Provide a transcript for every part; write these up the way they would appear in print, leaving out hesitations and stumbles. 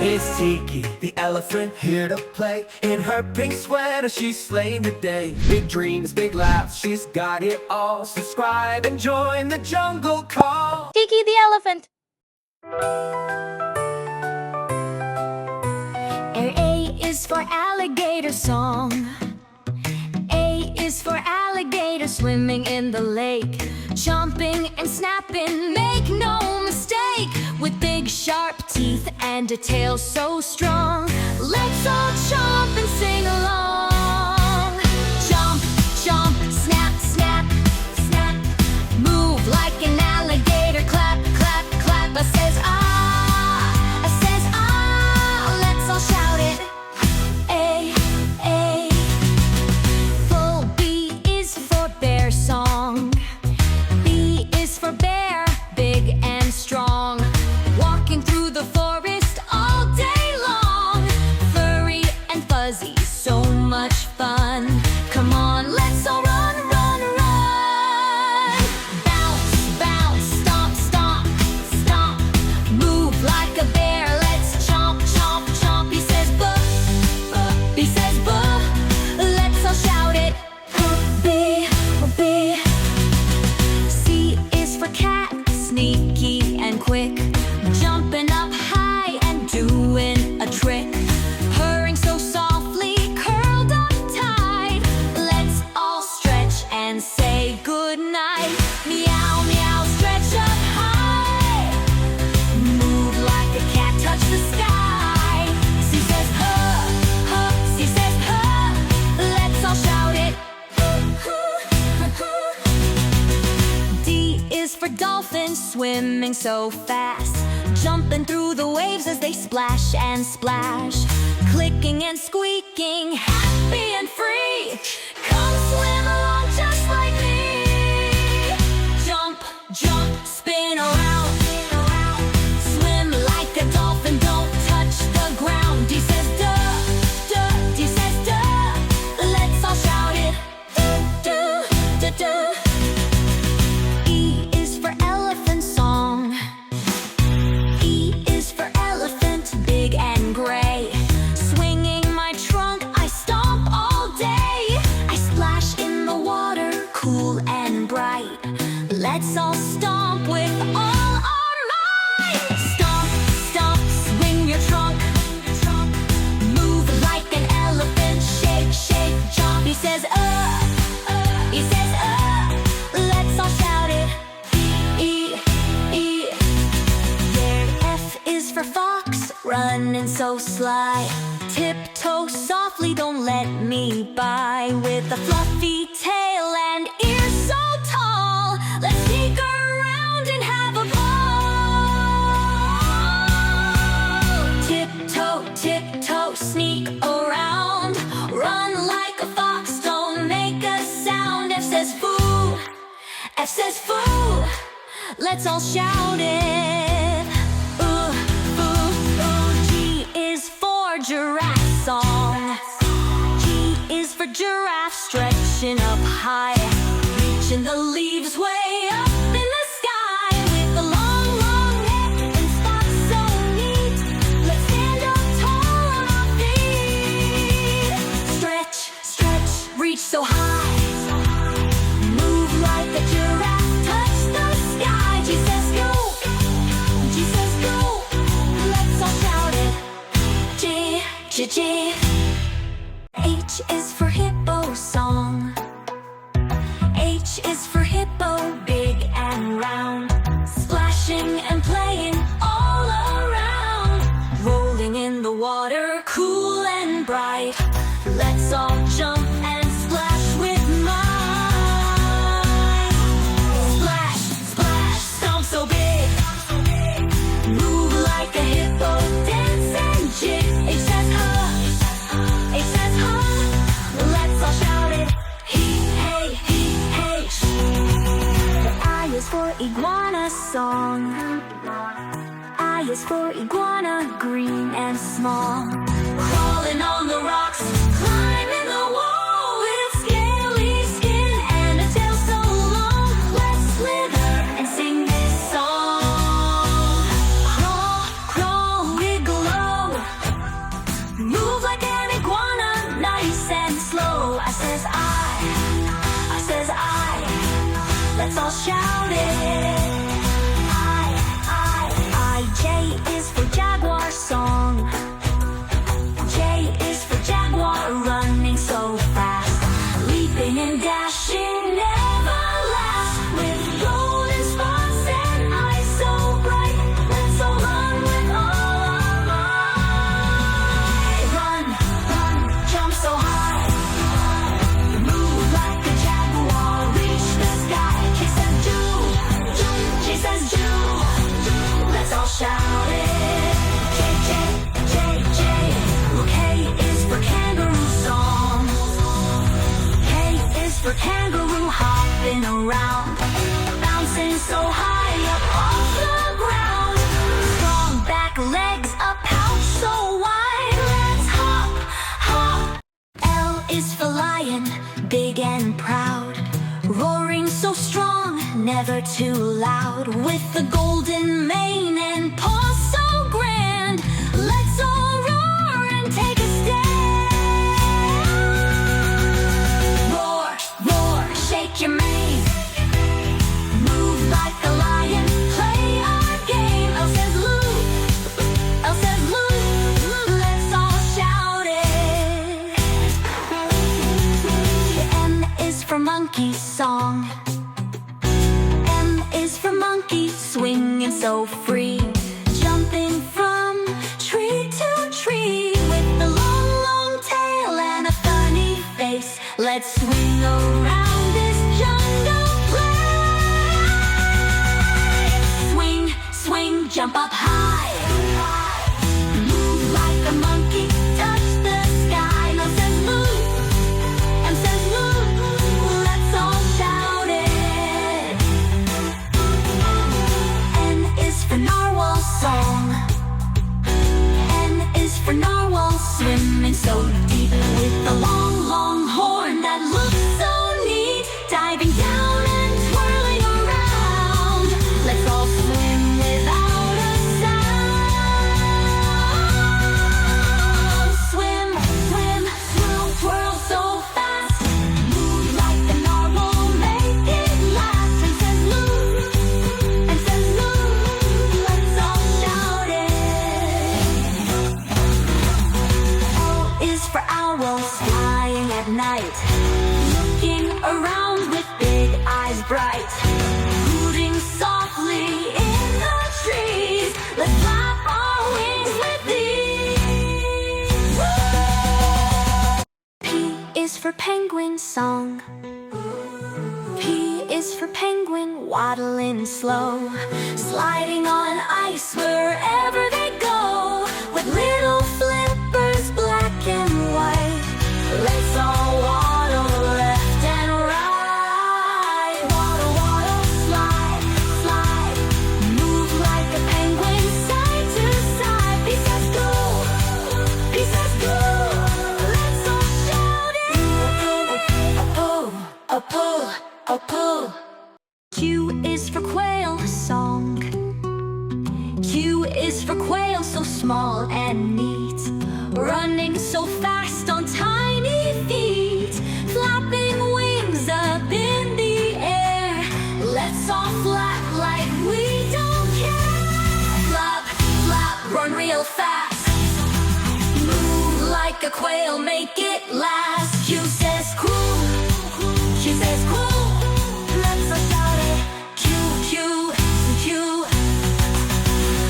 It's Tiki the Elephant here to play. In her pink sweater she's slaying the day. Big dreams, big laughs, she's got it all. Subscribe and join the jungle call. Tiki the Elephant. A is for alligator song. A is for alligator swimming in the lake, chomping and snapping, make no mistake. With big sharp teeth and a tail so strong, let's all chomp and sing along. Chomp, chomp, snap, snap, snap. Move like an alligator, clap, clap, clap. A says ah, a says ah, let's all shout it. A, A. Full B is for bear song. B is for bear, big and strong. Walking through the forest all day long. Furry and fuzzy, so much fun. Come on, let's all run, run, run. Bounce, bounce, stomp, stomp, stomp. Move like a bear, let's chomp, chomp, chomp. He says buh, buh, he says buh. Let's all shout it. B, B. C is for cat, sneaky and quick, jumping up high and doing a trick. Purring so softly, curled up tight. Let's all stretch and say goodnight. Meow, meow, stretch up high. Move like a cat, touch the sky. C says huh, huh, C says huh. Let's all shout it. D is for dolphins swimming so fast, jumping through the waves as they splash and splash, clicking and squeaking, happy and free. Come swim along just like me. Jump, jump, spin around, swim like a dolphin, don't touch the ground. D says duh, duh, D says duh. Let's all shout it. Duh, duh, duh, duh. E is for elephant song. E is for elephant, big and gray. Swinging my trunk, I stomp all day. I splash in the water, cool and bright. Let's all stomp with all our might. Stomp, stomp, swing your trunk. Move like an elephant, shake, shake, jump. He says he says let's all shout it. E, E, E. There, F is for fox, running so sly. Tiptoe softly, don't let me by. With a fluffy tail and ears so tall, let's sneak around and have a ball. Tiptoe, tiptoe, sneak around. Run like a fox, don't make a sound. F says foo, F says foo. Let's all shout it. Ooh, ooh, ooh. G is for giraffe song. G is for giraffe, stretching up high, reaching the leaves way up in the sky. With a long, long neck and spots so neat, let's stand up tall on our feet. Stretch, stretch, reach so high. Move like a giraffe, touch the sky. G says go, G says go. Let's all shout it. G, G, G. H is for hippo song. H is for hippo, big and round. Splashing and playing all around. Rolling in the water, cool and bright. Let's all jump and splash with might. Splash, splash, stomp so big. Move like a hippo, dance and jig. H says huh, H says huh. Let's all shout it. He, hey, he, H. The I is for iguana song. I is for iguana, green and small. Crawling on the rocks, climbing the wall. With scaly skin and a tail so long. Let's slither and sing this song. Crawl, crawl, wiggle, oh. says I says I. Let's all shout it. J is for Jaguar song. J is for Jaguar, running so fast, leaping and dashing, never last. With golden spots and eyes so bright, let's all run with all our might. Run, run, jump so high, move like a jaguar, reach the sky. J says do, do, J says do. Let's all shout it. J, J, J, J. Well, K is for kangaroo song. K is for kangaroo, hopping around, bouncing so high up off the ground. Strong back legs, a pouch so wide. Let's hop, hop. L is for lion, big and proud, roaring so strong, never too loud. With the golden mane and paws so grand, let's all roar and take a stand. Roar, roar, shake your mane, move like a lion, play our game. L says Lou, L says Lou, let's all shout it. M is for monkey song. M is for monkey, swinging so free, jumping from tree to tree. With a long, long tail and a funny face, let's swing around this jungle play. Swing, swing, jump up high, move like a monkey, touch the sky. No says move, M says move, let's all shout it. N is for narwhal song. N is for narwhal, swimming so deep, with a long, long horn that looks so neat, diving down and twirling around. Let's all swim without a sound. Swim, swim, swirl, twirl so fast, move like the narwhal, make it last. And says Lou, and says Lou, let's all shout it. O is for owls, flying at night, looking around with big eyes bright, hooting softly in the trees. Let's flap our wings with ease. P is for penguin song. P is for penguin, waddling slow, sliding on ice wherever they go, with little flippers black and white. Let's all waddle left and right. Waddle, waddle, slide, slide, move like a penguin, side to side. P says go, P says go, let's all shout it. A pull, a pull, a pull. Q is for quail song. Q is for quail, so small and neat, running so fast on tiny feet, flapping wings up in the air. Let's all flap like we don't care. Flap, flap, run real fast, move like a quail, make it last. Q says cool, Q says cool, let's all shout it. Q, Q, Q.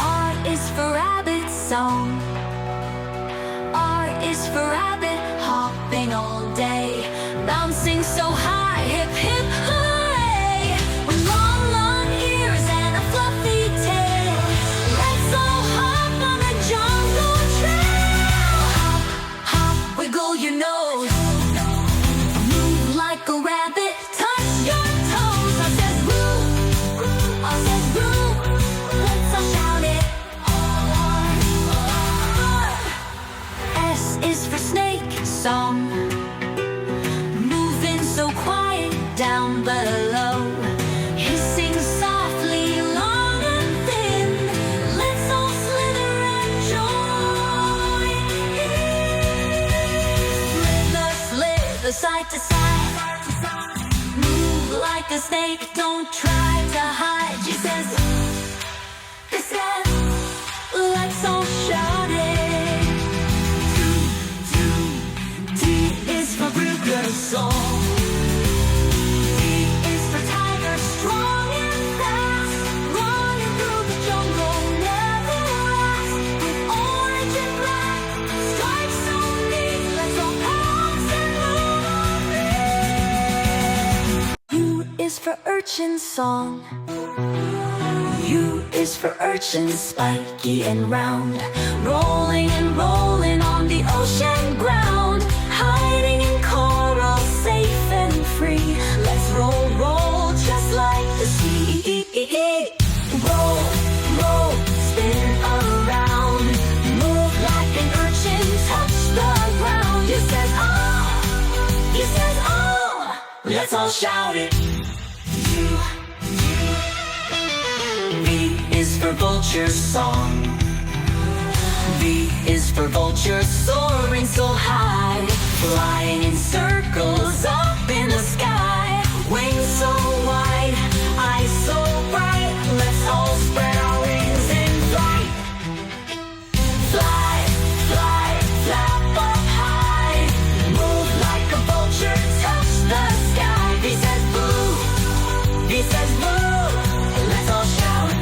R is for rabbit song. R is for rabbit, hopping all day, bouncing so high, hip hip hooray. With long, long ears and a fluffy tail, let's all hop on the jungle trail. Hop, hop, wiggle your nose, move like a rabbit, touch your toes. I says woo, I says woo, let's all shout it. S is for snake song. Moving so quiet down below, hissing softly, long and thin. Let's all slither and join in. Slither, slither side to side. Move like a snake, don't try to hide. She says, let's all shout it. T is for real good song. T is for tiger, strong and fast, running through the jungle, never last. With orange and black, stripes so neat, let's all pass and move on. U is for urchin song. U is for urchin, spiky and round, rolling and rolling on the ocean ground, hiding in coral, safe and free. Let's roll, roll, just like the sea. Roll, roll, spin around, move like an urchin, touch the ground. You says, oh, he says, oh, let's all shout it. V is for vulture song. V is for vulture, soaring so high, flying in circles up in the sky. Wings so wide, eyes so bright, let's all spread our wings in flight. Fly, fly, flap up high, move like a vulture, touch the sky. V says boo, V says boo, let's all shout.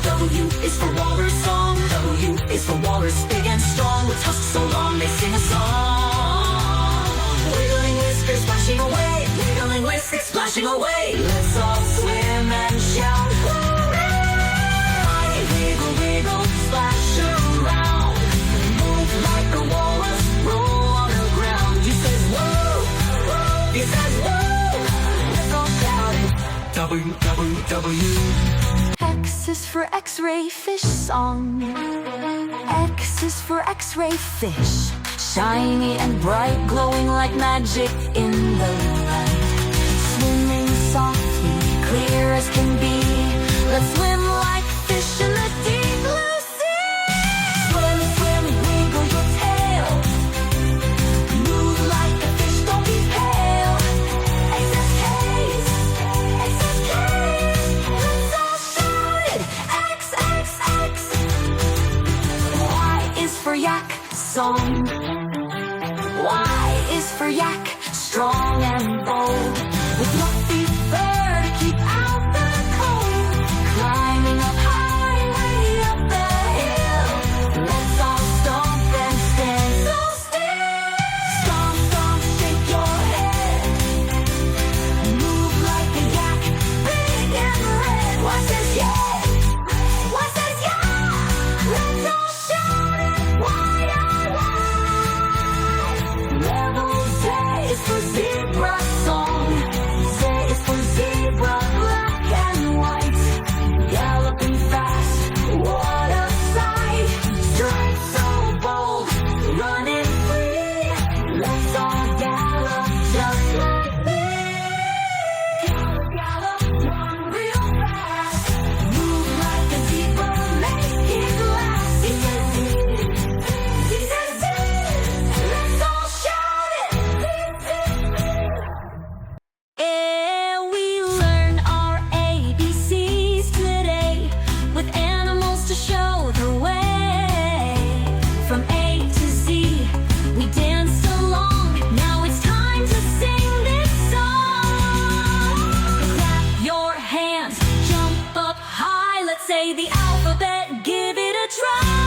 W is for walrus song. W is for walrus, big and strong, with tusks so long they sing a song. Wiggling whiskers splashing away, wiggling whiskers splashing away. Let's all swim and shout, hooray! Wiggle, wiggle, splash around, move like a walrus, roll on the ground. He says whoa, he says whoa, let's all shout it. W, W, W. X is for X-ray fish song. X is for X-ray fish, shiny and bright, glowing like magic in the light. Swimming softly, clear as can be. Let's swim like fish in the deep blue sea. Swim, swim, wiggle your tail, move like a fish, don't be pale. X says K's, X says K's, let's all shout it. X, X, X. Y is for yak song. Y is for yak, strong and bold, with fluffy fur to keep out the cold. Climbing up high, way up the hill. Let's all stomp and stand so still. Stomp, stomp, shake your head, move like a yak, big and red. Y says yeah, Y says yeah. Let's all shout it wide and wide. Level Z is for zebra song. Z is for zebra, black and white, galloping fast, what a sight. Stripes so bold, running free. Let's all gallop just like me. Gallop, gallop, run real fast, move like a zebra, make it last. He says Z, he says Z, let's all shout it. We learn our ABCs today, with animals to show the way. From A to Z, we danced along. Now it's time to sing this song. Clap your hands, jump up high. Let's say the alphabet, give it a try.